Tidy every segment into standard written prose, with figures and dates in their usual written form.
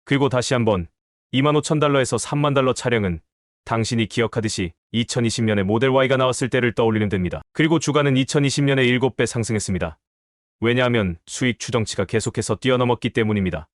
그리고 다시 한번 25,000달러에서 30,000달러 차량은 당신이 기억하듯이 2020년에 모델 Y가 나왔을 때를 떠올리면 됩니다. 그리고 주가는 2020년에 7배 상승했습니다. 왜냐하면 수익 추정치가 계속해서 뛰어넘었기 때문입니다.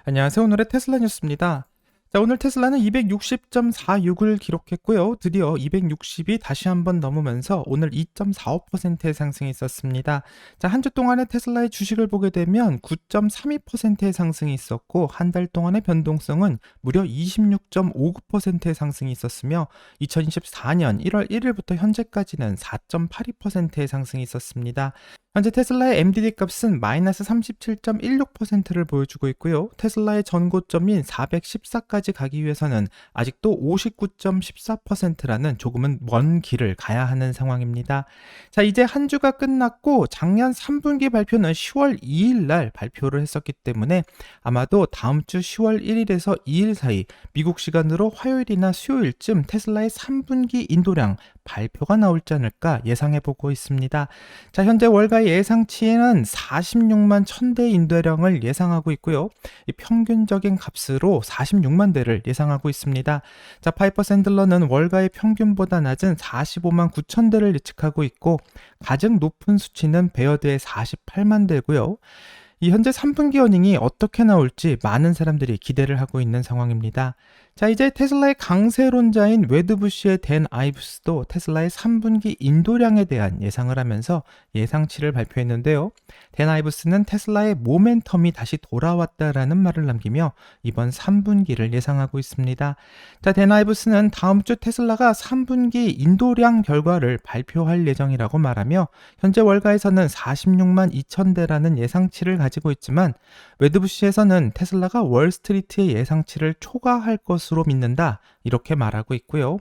안녕하세요. 오늘의 테슬라 뉴스입니다. 자, 오늘 테슬라는 260.46을 기록했고요. 드디어 260이 다시 한번 넘으면서 오늘 2.45%의 상승이 있었습니다. 자, 한 주 동안의 테슬라의 주식을 보게 되면 9.32%의 상승이 있었고, 한 달 동안의 변동성은 무려 26.59%의 상승이 있었으며, 2024년 1월 1일부터 현재까지는 4.82%의 상승이 있었습니다. 현재 테슬라의 MDD 값은 마이너스 37.16%를 보여주고 있고요. 테슬라의 전고점인 414까지 가기 위해서는 아직도 59.14%라는 조금은 먼 길을 가야 하는 상황입니다. 자, 이제 한 주가 끝났고 작년 3분기 발표는 10월 2일 날 발표를 했었기 때문에 아마도 다음 주 10월 1일에서 2일 사이 미국 시간으로 화요일이나 수요일쯤 테슬라의 3분기 인도량 발표가 나올지 않을까 예상해보고 있습니다. 자, 현재 월가의 예상치는 46만 1000대 인도량을 예상하고 있고요. 이 평균적인 값으로 46만 대를 예상하고 있습니다. 자, 파이퍼 샌들러는 월가의 평균보다 낮은 45만 9천 대를 예측하고 있고, 가장 높은 수치는 베어드의 48만 대고요. 이 현재 3분기 어닝이 어떻게 나올지 많은 사람들이 기대를 하고 있는 상황입니다. 자, 이제 테슬라의 강세론자인 웨드부시의 댄 아이브스도 테슬라의 3분기 인도량에 대한 예상을 하면서 예상치를 발표했는데요. 댄 아이브스는 테슬라의 모멘텀이 다시 돌아왔다라는 말을 남기며 이번 3분기를 예상하고 있습니다. 자, 댄 아이브스는 다음 주 테슬라가 3분기 인도량 결과를 발표할 예정이라고 말하며 현재 월가에서는 46만 2천 대라는 예상치를 가지고 있지만 웨드부시에서는 테슬라가 월스트리트의 예상치를 초과할 것으로 믿는다, 이렇게 말하고 있고요.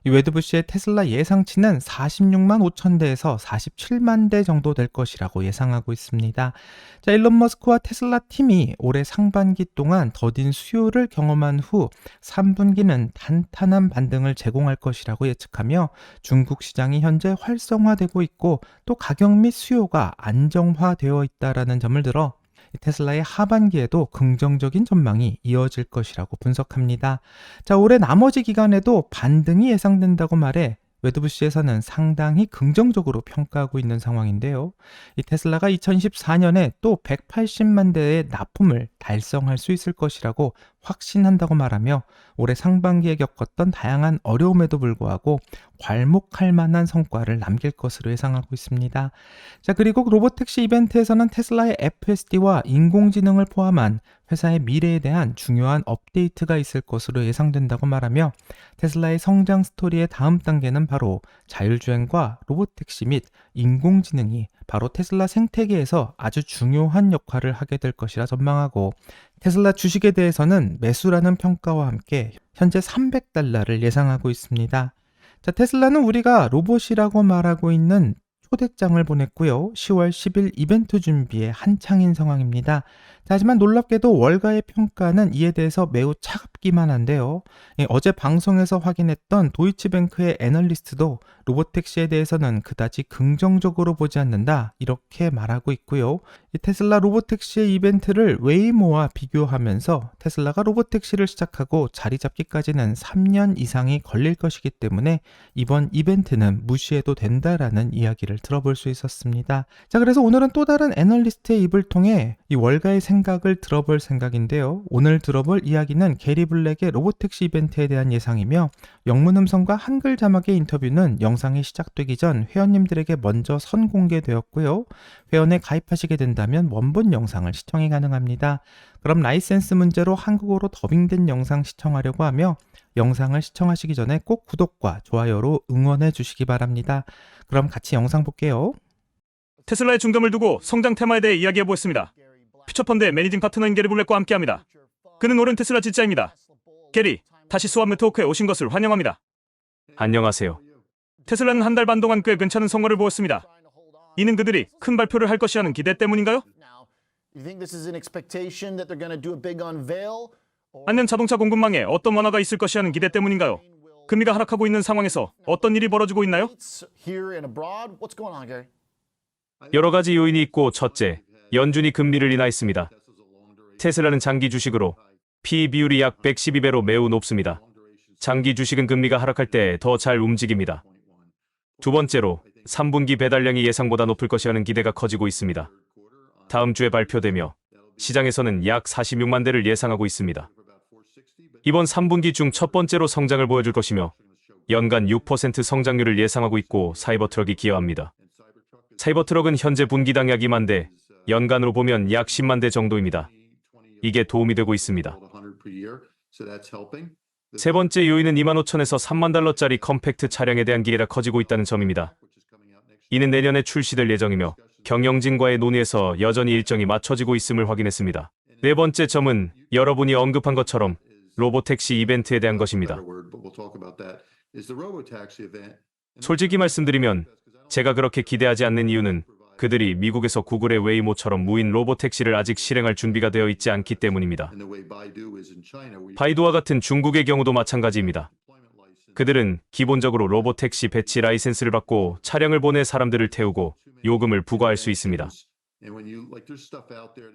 이 웨드부시의 테슬라 예상치는 46만 5천 대에서 47만 대 정도 될 것이라고 예상하고 있습니다. 자, 일론 머스크와 테슬라 팀이 올해 상반기 동안 더딘 수요를 경험한 후 3분기는 탄탄한 반등을 제공할 것이라고 예측하며 중국 시장이 현재 활성화되고 있고 또 가격 및 수요가 안정화되어 있다라는 점을 들어 테슬라의 하반기에도 긍정적인 전망이 이어질 것이라고 분석합니다. 자, 올해 나머지 기간에도 반등이 예상된다고 말해 웨드부시에서는 상당히 긍정적으로 평가하고 있는 상황인데요. 이 테슬라가 2024년에 또 180만 대의 납품을 달성할 수 있을 것이라고 확신한다고 말하며 올해 상반기에 겪었던 다양한 어려움에도 불구하고 괄목할 만한 성과를 남길 것으로 예상하고 있습니다. 자, 그리고 로보택시 이벤트에서는 테슬라의 FSD와 인공지능을 포함한 회사의 미래에 대한 중요한 업데이트가 있을 것으로 예상된다고 말하며 테슬라의 성장 스토리의 다음 단계는 바로 자율주행과 로보택시 및 인공지능이 바로 테슬라 생태계에서 아주 중요한 역할을 하게 될 것이라 전망하고, 테슬라 주식에 대해서는 매수라는 평가와 함께 현재 $300를 예상하고 있습니다. 자, 테슬라는 우리가 로봇이라고 말하고 있는 초대장을 보냈고요. 10월 10일 이벤트 준비에 한창인 상황입니다. 자, 하지만 놀랍게도 월가의 평가는 이에 대해서 매우 차갑기만 한데요. 어제 방송에서 확인했던 도이치뱅크의 애널리스트도 로보택시에 대해서는 그다지 긍정적으로 보지 않는다, 이렇게 말하고 있고요. 이 테슬라 로보택시의 이벤트를 웨이모와 비교하면서 테슬라가 로보택시를 시작하고 자리 잡기까지는 3년 이상이 걸릴 것이기 때문에 이번 이벤트는 무시해도 된다라는 이야기를 들어볼 수 있었습니다. 자, 그래서 오늘은 또 다른 애널리스트의 입을 통해 이 월가의 생각을 들어볼 생각인데요. 오늘 들어볼 이야기는 게리 블랙의 로보택시 이벤트에 대한 예상이며, 영문 음성과 한글 자막의 인터뷰는 영상이 시작되기 전 회원님들에게 먼저 선공개되었고요. 회원에 가입하시게 된다면 원본 영상을 시청이 가능합니다. 그럼 라이센스 문제로 한국어로 더빙된 영상 시청하려고 하며 영상을 시청하시기 전에 꼭 구독과 좋아요로 응원해 주시기 바랍니다. 그럼 같이 영상 볼게요. 테슬라의 중점을 두고 성장 테마에 대해 이야기해 보겠습니다. 퓨처펀드의 매니징 파트너인 게리 블랙과 함께합니다. 그는 오랜 테슬라 지지자입니다. 게리, 다시 스왑 네트워크에 오신 것을 환영합니다. 안녕하세요. 테슬라는 한 달 반 동안 꽤 괜찮은 성과를 보였습니다. 이는 그들이 큰 발표를 할 것이라는 기대 때문인가요? 안녕 자동차 공급망에 어떤 완화가 있을 것이라는 기대 때문인가요? 금리가 하락하고 있는 상황에서 어떤 일이 벌어지고 있나요? 여러 가지 요인이 있고 첫째, 연준이 금리를 인하했습니다. 테슬라는 장기 주식으로 P/E 비율이 약 112배로 매우 높습니다. 장기 주식은 금리가 하락할 때 더 잘 움직입니다. 두 번째로 3분기 배달량이 예상보다 높을 것이라는 기대가 커지고 있습니다. 다음 주에 발표되며 시장에서는 약 46만 대를 예상하고 있습니다. 이번 3분기 중 첫 번째로 성장을 보여줄 것이며 연간 6% 성장률을 예상하고 있고 사이버트럭이 기여합니다. 사이버트럭은 현재 분기당 약 2만 대, 연간으로 보면 약 10만 대 정도입니다. 이게 도움이 되고 있습니다. 세 번째 요인은 2만 5천에서 3만 달러짜리 컴팩트 차량에 대한 기대가 커지고 있다는 점입니다. 이는 내년에 출시될 예정이며 경영진과의 논의에서 여전히 일정이 맞춰지고 있음을 확인했습니다. 네 번째 점은 여러분이 언급한 것처럼 로보택시 이벤트에 대한 것입니다. 솔직히 말씀드리면 제가 그렇게 기대하지 않는 이유는 그들이 미국에서 구글의 웨이모처럼 무인 로보택시를 아직 실행할 준비가 되어 있지 않기 때문입니다. 바이두와 같은 중국의 경우도 마찬가지입니다. 그들은 기본적으로 로보택시 배치 라이센스를 받고 차량을 보내 사람들을 태우고 요금을 부과할 수 있습니다.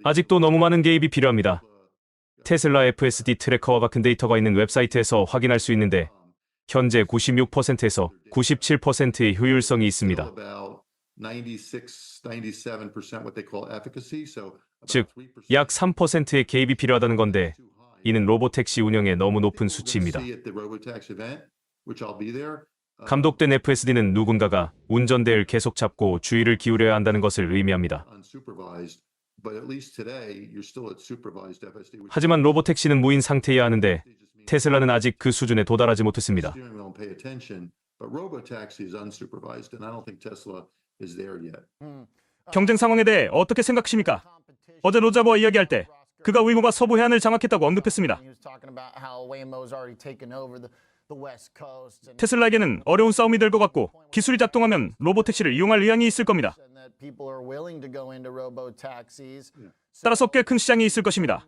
아직도 너무 많은 개입이 필요합니다. 테슬라 FSD 트래커와 같은 데이터가 있는 웹사이트에서 확인할 수 있는데 현재 96%에서 97%의 효율성이 있습니다. 즉, 약 3%의 개입이 필요하다는 건데 이는 로보택시 운영에 너무 높은 수치입니다. 감독된 FSD는 누군가가 운전대를 계속 잡고 주의를 기울여야 한다는 것을 의미합니다. 하지만 로보택시는 무인 상태여야 하는데 테슬라는 아직 그 수준에 도달하지 못했습니다. 경쟁 상황에 대해 어떻게 생각하십니까? 어제 로자버와 이야기할 때 그가 웨이모가 서부 해안을 장악했다고 언급했습니다. 테슬라에게는 어려운 싸움이 될 것 같고 기술이 작동하면 로보택시를 이용할 의향이 있을 겁니다. 따라서 꽤 큰 시장이 있을 것입니다.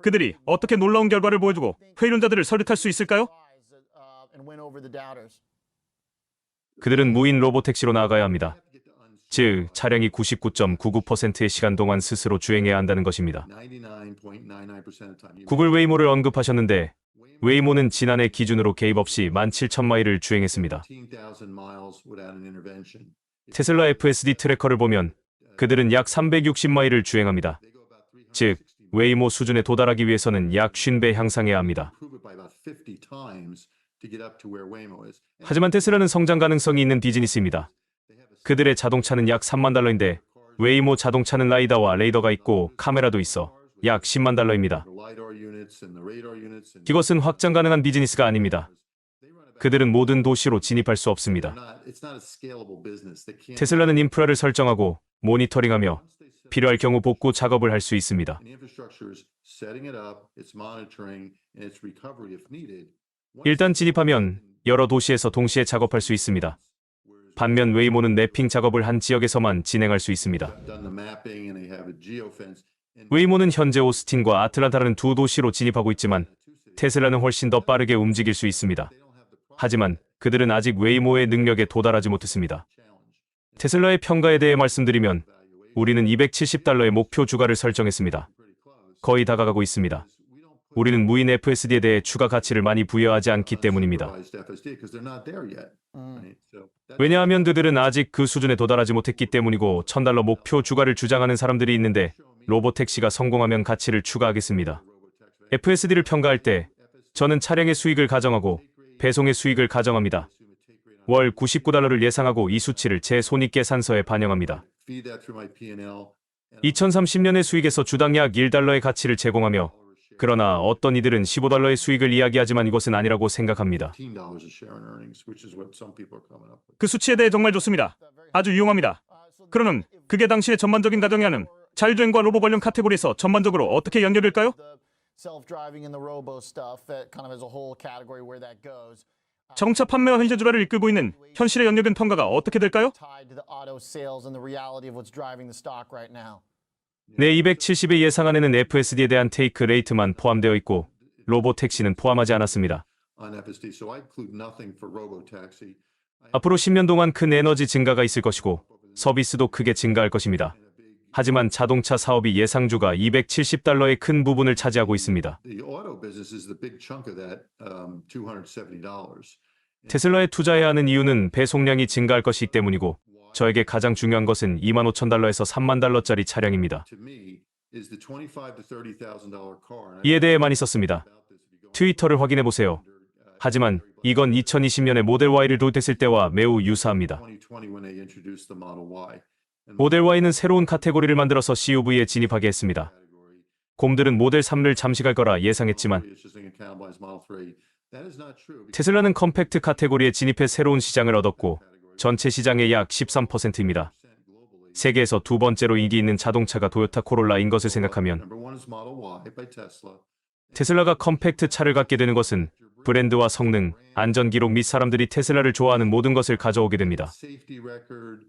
그들이 어떻게 놀라운 결과를 보여주고 회의론자들을 설득할 수 있을까요? 그들은 무인 로보택시로 나아가야 합니다. 즉, 차량이 99.99%의 시간 동안 스스로 주행해야 한다는 것입니다. 구글 웨이모를 언급하셨는데 웨이모는 지난해 기준으로 개입 없이 17,000마일을 주행했습니다. 테슬라 FSD 트래커를 보면 그들은 약 360마일을 주행합니다. 즉, 웨이모 수준에 도달하기 위해서는 약 50배 향상해야 합니다. 하지만 테슬라는 성장 가능성이 있는 비즈니스입니다. 그들의 자동차는 약 3만 달러인데 웨이모 자동차는 라이다와 레이더가 있고 카메라도 있어 약 10만 달러입니다. 이것은 확장 가능한 비즈니스가 아닙니다. 그들은 모든 도시로 진입할 수 없습니다. 테슬라는 인프라를 설정하고 모니터링하며 필요할 경우 복구 작업을 할 수 있습니다. 일단 진입하면 여러 도시에서 동시에 작업할 수 있습니다. 반면 웨이모는 매핑 작업을 한 지역에서만 진행할 수 있습니다. 웨이모는 현재 오스틴과 아틀란타라는 두 도시로 진입하고 있지만 테슬라는 훨씬 더 빠르게 움직일 수 있습니다. 하지만 그들은 아직 웨이모의 능력에 도달하지 못했습니다. 테슬라의 평가에 대해 말씀드리면 우리는 $270의 목표 주가를 설정했습니다. 거의 다가가고 있습니다. 우리는 무인 FSD에 대해 추가 가치를 많이 부여하지 않기 때문입니다. 왜냐하면 그들은 아직 그 수준에 도달하지 못했기 때문이고 $1,000 목표 주가를 주장하는 사람들이 있는데 로보택시가 성공하면 가치를 추가하겠습니다. FSD를 평가할 때 저는 차량의 수익을 가정하고 배송의 수익을 가정합니다. 월 $99를 예상하고 이 수치를 제 손익계산서에 반영합니다. 2030년의 수익에서 주당 약 $1의 가치를 제공하며 그러나 어떤 이들은 $15의 수익을 이야기하지만 이것은 아니라고 생각합니다. 그 수치에 대해 정말 좋습니다. 아주 유용합니다. 그러면 그게 당시의 전반적인 가정이 하는 자율주행과 로보 관련 카테고리에서 전반적으로 어떻게 연결될까요? 자동차 판매와 현재 주라를 이끌고 있는 현실의 연결된 평가가 어떻게 될까요? 내 270의 예상안에는 FSD에 대한 테이크 레이트만 포함되어 있고 로보택시는 포함하지 않았습니다. on FSD. So I include nothing for robotaxi. 앞으로 10년 동안 큰 에너지 증가가 있을 것이고 서비스도 크게 증가할 것입니다. 하지만 자동차 사업이 예상주가 $270의 큰 부분을 차지하고 있습니다. The auto business is the big chunk of that, $270. 테슬라에 투자해야 하는 이유는 배송량이 증가할 것이기 때문이고 저에게 가장 중요한 것은 $25,000에서 $30,000짜리 차량입니다. To me, is the $25,000 to $30,000 car. 이에 대해 많이 썼습니다. 트위터를 확인해 보세요. 하지만 이건 2020년에 모델 Y를 도입했을 때와 매우 유사합니다. 2020 when they introduced the Model Y. 모델 Y는 새로운 카테고리를 만들어서 CUV에 진입하게 했습니다. 곰들은 모델 3를 잠식할 거라 예상했지만 It's just going to cannibalize Model 3. That is not true. 테슬라는 컴팩트 카테고리에 진입해 새로운 시장을 얻었고 전체 시장의 약 13%입니다. 세계에서 두 번째로 인기 있는 자동차가 도요타 코롤라인 것을 생각하면 Number one is Model Y by Tesla. 테슬라가 컴팩트 차를 갖게 되는 것은 브랜드와 성능, 안전 기록 및 사람들이 테슬라를 좋아하는 모든 것을 가져오게 됩니다. Safety record,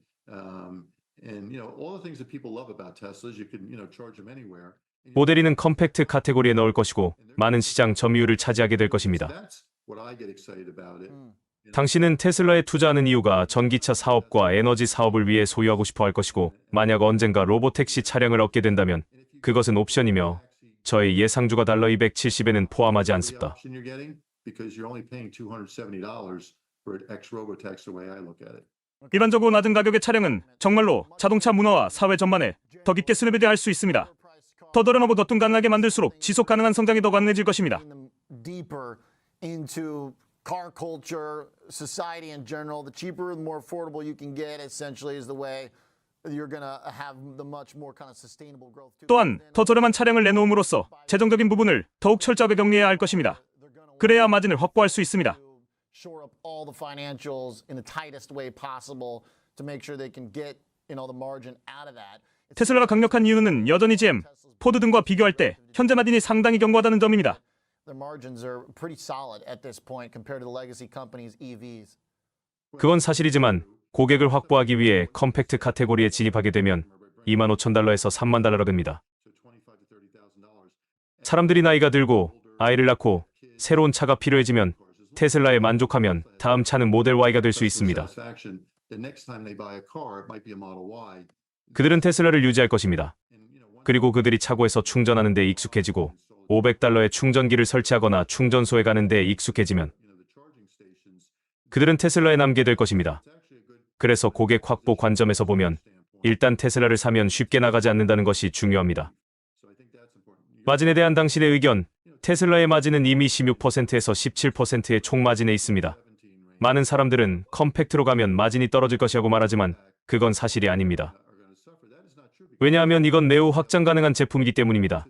and all the things that people love about Teslas, you can charge them anywhere. 모델 E는 컴팩트 카테고리에 넣을 것이고 많은 시장 점유율을 차지하게 될 것입니다. That's what I get excited about it. 당신은 테슬라에 투자하는 이유가 전기차 사업과 에너지 사업을 위해 소유하고 싶어 할 것이고 만약 언젠가 로보택시 차량을 얻게 된다면 그것은 옵션이며 저의 예상주가 $270에는 포함하지 않습니다. The option you're getting because you're only paying $270 for an X Robotaxi the way I look at it. 일반적으로 낮은 가격의 차량은 정말로 자동차 문화와 사회 전반에 더 깊게 스며들게 할 수 있습니다. 더 드러나고 더 뚱간하게 만들수록 지속 가능한 성장이 더 가능해질 것입니다. Deeper into car culture, society in general, the cheaper, the more affordable you can get, essentially, is the way you're gonna have the much more kind of sustainable growth. 또한 더 저렴한 차량을 내놓음으로써 재정적인 부분을 더욱 철저하게 정리해야 할 것입니다. 그래야 마진을 확보할 수 있습니다. Shore up all the financials in the tightest way possible to make sure they can get, the margin out of that. 테슬라가 강력한 이유는 여전히 GM, 포드 등과 비교할 때 현재 마진이 상당히 견고하다는 점입니다. Their margins are pretty solid at this point compared to the legacy companies' EVs. 그건 사실이지만 고객을 확보하기 위해 컴팩트 카테고리에 진입하게 되면 $25,000에서 $30,000가 됩니다. 사람들이 나이가 들고 아이를 낳고 새로운 차가 필요해지면 테슬라에 만족하면 다음 차는 모델 Y가 될 수 있습니다. Satisfaction, the next time they buy a car, it might be a Model Y. 그들은 테슬라를 유지할 것입니다. 그리고 그들이 차고에서 충전하는 데 익숙해지고 $500의 충전기를 설치하거나 충전소에 가는 데 익숙해지면 그들은 테슬라에 남게 될 것입니다. 그래서 고객 확보 관점에서 보면 일단 테슬라를 사면 쉽게 나가지 않는다는 것이 중요합니다. 마진에 대한 당신의 의견, 테슬라의 마진은 이미 16%에서 17%의 총 마진에 있습니다. 많은 사람들은 컴팩트로 가면 마진이 떨어질 것이라고 말하지만 그건 사실이 아닙니다. 왜냐하면 이건 매우 확장 가능한 제품이기 때문입니다.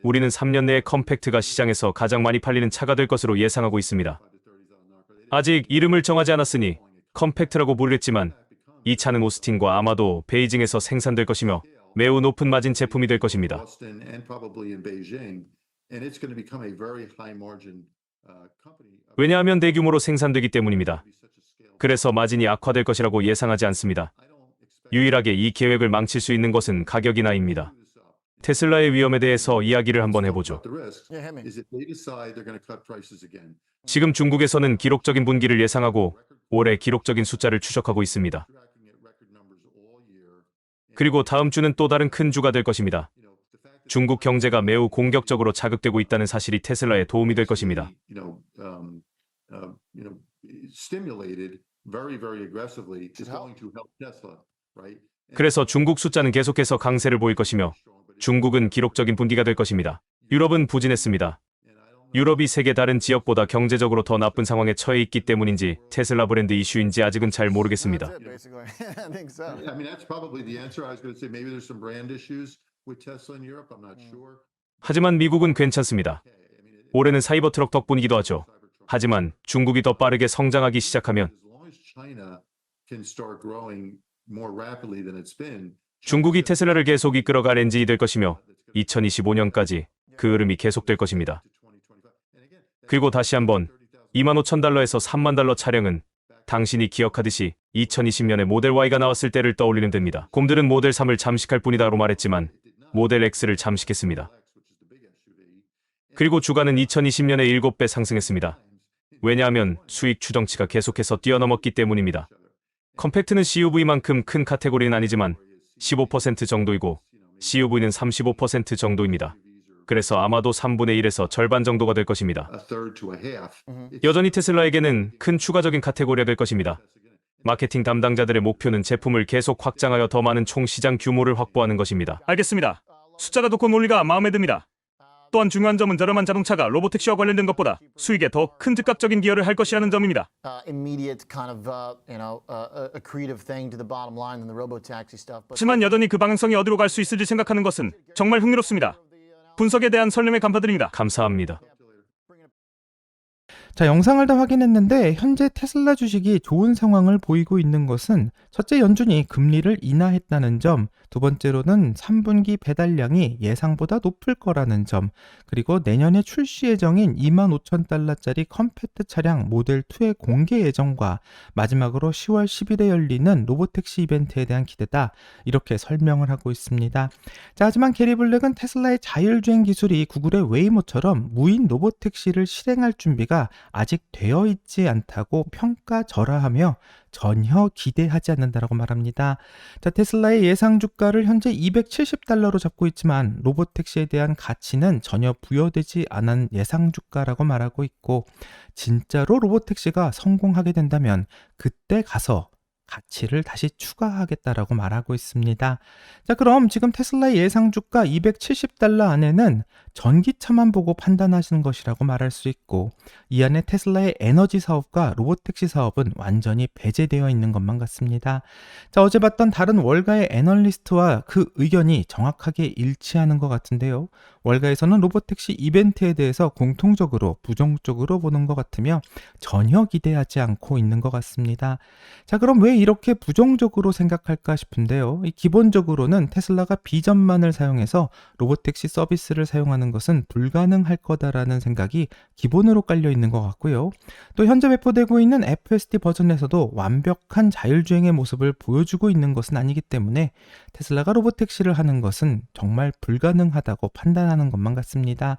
우리는 3년 내에 컴팩트가 시장에서 가장 많이 팔리는 차가 될 것으로 예상하고 있습니다. 아직 이름을 정하지 않았으니 컴팩트라고 부르겠지만 이 차는 오스틴과 아마도 베이징에서 생산될 것이며 매우 높은 마진 제품이 될 것입니다. Austin and probably in Beijing, and it's going to become a very high margin company. 왜냐하면 대규모로 생산되기 때문입니다. 그래서 마진이 악화될 것이라고 예상하지 않습니다. 유일하게 이 계획을 망칠 수 있는 것은 가격이나입니다. 테슬라의 위험에 대해서 이야기를 한번 해보죠. The risk Yeah, hit me. is if they decide they're going to cut prices again. 지금 중국에서는 기록적인 분기를 예상하고 올해 기록적인 숫자를 추적하고 있습니다. Tracking at record numbers all year. 그리고 다음 주는 또 다른 큰 주가 될 것입니다. 중국 경제가 매우 공격적으로 자극되고 있다는 사실이 테슬라에 도움이 될 것입니다. Stimulated very, very aggressively is going to help Tesla, right? 그래서 중국 숫자는 계속해서 강세를 보일 것이며 중국은 기록적인 분기가 될 것입니다. 유럽은 부진했습니다. 유럽이 세계 다른 지역보다 경제적으로 더 나쁜 상황에 처해 있기 때문인지 테슬라 브랜드 이슈인지 아직은 잘 모르겠습니다. That's it, basically. I think so. I mean, that's probably the answer. I was going to say maybe there's some brand issues with Tesla in Europe. I'm not sure. 하지만 미국은 괜찮습니다. 올해는 사이버 트럭 덕분이기도 하죠. 하지만 중국이 더 빠르게 성장하기 시작하면 As long as China can start growing more rapidly than it's been, 중국이 테슬라를 계속 이끌어갈 엔진이 될 것이며 2025년까지 그 흐름이 계속될 것입니다. 그리고 다시 한번 $25,000에서 $30,000 차량은 당신이 기억하듯이 2020년에 모델 Y가 나왔을 때를 떠올리면 됩니다. 곰들은 모델 3을 잠식할 뿐이다로 말했지만 모델 X를 잠식했습니다. 그리고 주가는 2020년에 7배 상승했습니다. 왜냐하면 수익 추정치가 계속해서 뛰어넘었기 때문입니다. 컴팩트는 CUV만큼 큰 카테고리는 아니지만 15% 정도이고 CUV는 35% 정도입니다. 그래서 아마도 3분의 1에서 절반 정도가 될 것입니다. a third to a half. 여전히 테슬라에게는 큰 추가적인 카테고리가 될 것입니다. 마케팅 담당자들의 목표는 제품을 계속 확장하여 더 많은 총 시장 규모를 확보하는 것입니다. 알겠습니다. 숫자가 더 큰 논리가 마음에 듭니다. 또한 중요한 점은 저렴한 자동차가 로보택시와 관련된 것보다 수익에 더 큰 즉각적인 기여를 할 것이라는 점입니다. Immediate kind of accretive thing to the bottom line than the robotaxi stuff. But 하지만 여전히 그 방향성이 어디로 갈 수 있을지 생각하는 것은 정말 흥미롭습니다. 분석에 대한 설명에 감사드립니다. 감사합니다. 자, 영상을 다 확인했는데 현재 테슬라 주식이 좋은 상황을 보이고 있는 것은 첫째, 연준이 금리를 인하했다는 점, 두 번째로는 3분기 배달량이 예상보다 높을 거라는 점, 그리고 내년에 출시 예정인 25,000달러짜리 컴팩트 차량 모델 2의 공개 예정과 마지막으로 10월 10일에 열리는 로보택시 이벤트에 대한 기대다, 이렇게 설명을 하고 있습니다. 자, 하지만 게리 블랙은 테슬라의 자율주행 기술이 구글의 웨이모처럼 무인 로보택시를 실행할 준비가 아직 되어 있지 않다고 평가절하하며 전혀 기대하지 않는다라고 말합니다. 자, 테슬라의 예상 주가를 현재 270달러로 잡고 있지만 로보택시에 대한 가치는 전혀 부여되지 않은 예상 주가라고 말하고 있고, 진짜로 로보택시가 성공하게 된다면 그때 가서 가치를 다시 추가하겠다라고 말하고 있습니다. 자, 그럼 지금 테슬라의 예상 주가 270달러 안에는 전기차만 보고 판단하시는 것이라고 말할 수 있고, 이 안에 테슬라의 에너지 사업과 로보택시 사업은 완전히 배제되어 있는 것만 같습니다. 자, 어제 봤던 다른 월가의 애널리스트와 그 의견이 정확하게 일치하는 것 같은데요. 월가에서는 로보택시 이벤트에 대해서 공통적으로 부정적으로 보는 것 같으며 전혀 기대하지 않고 있는 것 같습니다. 자, 그럼 왜 이렇게 부정적으로 생각할까 싶은데요. 기본적으로는 테슬라가 비전만을 사용해서 로보택시 서비스를 사용하는 것은 불가능할 거다라는 생각이 기본으로 깔려 있는 것 같고요. 또 현재 배포되고 있는 FSD 버전에서도 완벽한 자율주행의 모습을 보여주고 있는 것은 아니기 때문에 테슬라가 로보택시를 하는 것은 정말 불가능하다고 판단하는 것만 같습니다.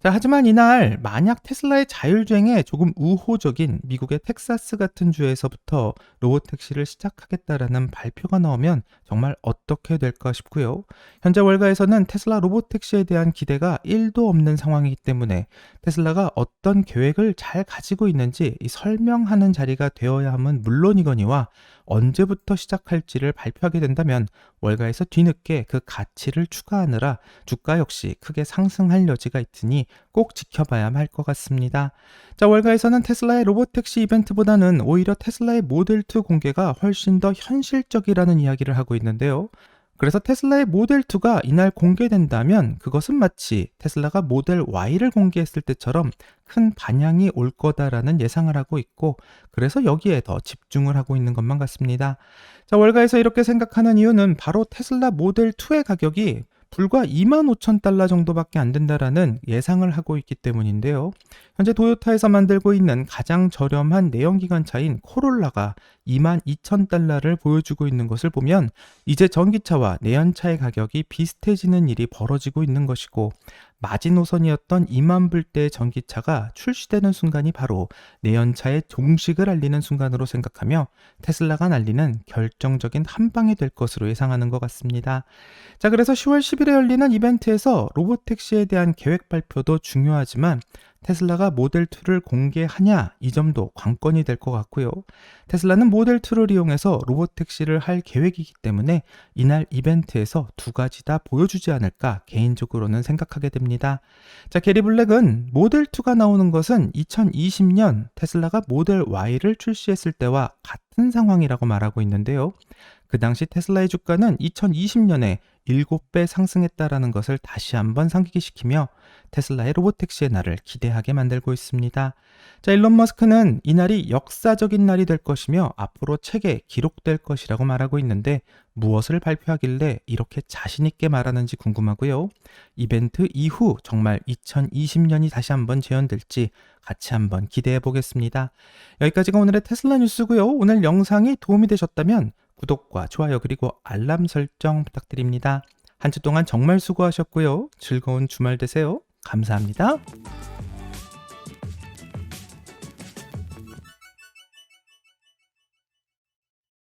자, 하지만 이날 만약 테슬라의 자율주행에 조금 우호적인 미국의 텍사스 같은 주에서부터 로보택시를 시작하겠다라는 발표가 나오면 정말 어떻게 될까 싶고요. 현재 월가에서는 테슬라 로보택시에 대한 기대가 1도 없는 상황이기 때문에 테슬라가 어떤 계획을 잘 가지고 있는지 설명하는 자리가 되어야 함은 물론이거니와 언제부터 시작할지를 발표하게 된다면 월가에서 뒤늦게 그 가치를 추가하느라 주가 역시 크게 상승할 여지가 있으니 꼭 지켜봐야 할 것 같습니다. 자, 월가에서는 테슬라의 로보택시 이벤트보다는 오히려 테슬라의 모델2 공개가 훨씬 더 현실적이라는 이야기를 하고 있는데요. 그래서 테슬라의 모델2가 이날 공개된다면 그것은 마치 테슬라가 모델 Y를 공개했을 때처럼 큰 반향이 올 거다라는 예상을 하고 있고, 그래서 여기에 더 집중을 하고 있는 것만 같습니다. 자, 월가에서 이렇게 생각하는 이유는 바로 테슬라 모델2의 가격이 불과 25,000달러 정도밖에 안 된다라는 예상을 하고 있기 때문인데요. 현재 도요타에서 만들고 있는 가장 저렴한 내연기관차인 코롤라가 22,000달러를 보여주고 있는 것을 보면 이제 전기차와 내연차의 가격이 비슷해지는 일이 벌어지고 있는 것이고, 마지노선이었던 2만 불대의 전기차가 출시되는 순간이 바로 내연차의 종식을 알리는 순간으로 생각하며 테슬라가 날리는 결정적인 한 방이 될 것으로 예상하는 것 같습니다. 자, 그래서 10월 10일에 열리는 이벤트에서 로보택시에 대한 계획 발표도 중요하지만 테슬라가 모델2를 공개하냐, 이 점도 관건이 될 것 같고요. 테슬라는 모델2를 이용해서 로보택시를 할 계획이기 때문에 이날 이벤트에서 두 가지 다 보여주지 않을까 개인적으로는 생각하게 됩니다. 자, 게리 블랙은 모델2가 나오는 것은 2020년 테슬라가 모델 Y를 출시했을 때와 같은 상황이라고 말하고 있는데요. 그 당시 테슬라의 주가는 2020년에 7배 상승했다라는 것을 다시 한번 상기시키며 테슬라의 로보택시의 날을 기대하게 만들고 있습니다. 자, 일론 머스크는 이날이 역사적인 날이 될 것이며 앞으로 책에 기록될 것이라고 말하고 있는데 무엇을 발표하길래 이렇게 자신 있게 말하는지 궁금하고요. 이벤트 이후 정말 2020년이 다시 한번 재현될지 같이 한번 기대해 보겠습니다. 여기까지가 오늘의 테슬라 뉴스고요. 오늘 영상이 도움이 되셨다면 구독과 좋아요 그리고 알람 설정 부탁드립니다. 한 주 동안 정말 수고하셨고요. 즐거운 주말 되세요. 감사합니다.